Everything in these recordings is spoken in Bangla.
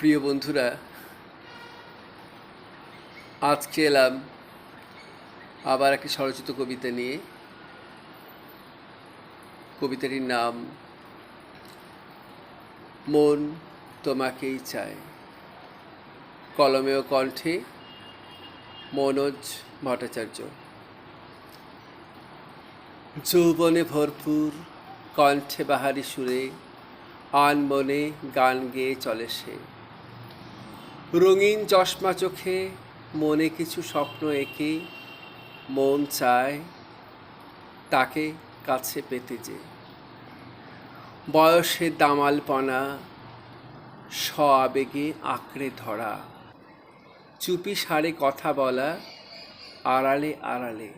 প্রিয় বন্ধুরা, আজকে এলাম আবার একটি স্বরচিত কবিতা নিয়ে। কবিতাটির নাম মন তোমাকেই চায়। কলমে ও কণ্ঠে মনোজ ভট্টাচার্য। যৌবনে ভরপুর, কণ্ঠে বাহারি সুরে, আনমনে গান গেয়ে চলে সে। রঙিন চশমা চোখে মনে কিছু স্বপ্ন এঁকে মন চায় তাকে কাছে পেতে। যে বয়সের দামালপনা স্ব আবেগে আঁকড়ে ধরা, চুপি সারে কথা বলা আড়ালে আড়ালে।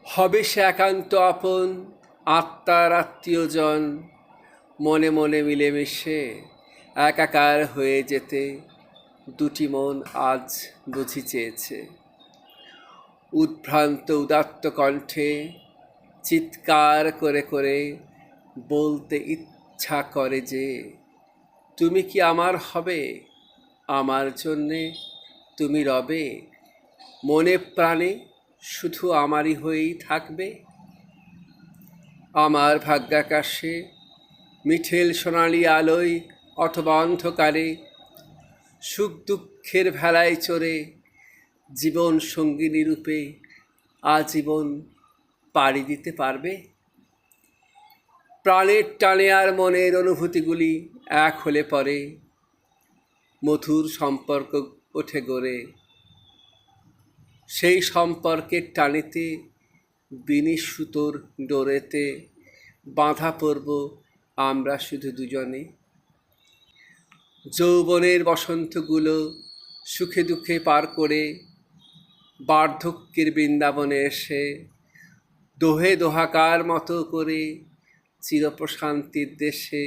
হবে সে একান্ত আপন, আত্মার আত্মীয়জন, মনে মনে মিলেমিশে একাকার হয়ে যেতে দুটি মন আজ বুঝি চেয়েছে। উদ্ভ্রান্ত উদাত্ত কণ্ঠে চিৎকার করে করে বলতে ইচ্ছা করে যে, তুমি কি আমার হবে, আমার জন্যে তুমি রবে, মনে প্রাণে শুধু আমারই হয়েই থাকবে। আমার ভাগ্যাকাশে মিঠেল সোনালি আলোয় অথবা অন্ধকারে সুখ দুঃখের ভেলায় চড়ে জীবন সঙ্গিনী রূপে আজীবন পাড়ি দিতে পারবে। প্রাণের টানে আর মনের অনুভূতিগুলি এক হলে পরে মধুর সম্পর্ক ওঠে গড়ে। সেই সম্পর্কের টানেতে বিনি সুতোর ডোরেতে বাঁধা পড়ব আমরা শুধু দুজনে। যৌবনের বসন্তগুলো সুখে দুঃখে পার করে বার্ধক্যের বৃন্দাবনে এসে দোহে দোহাকার মতো করে চিরপ্রশান্তির দেশে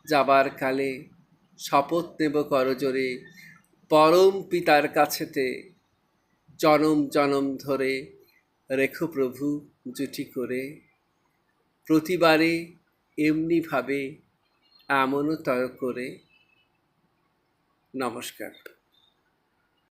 যাবার কালে শপথ নেব করজোরে, পরম পিতার কাছেতে জনম জনম ধরে রেখো প্রভু জুটি করে। প্রতিবারে এমনিভাবে এমনও তর করে। নমস্কার।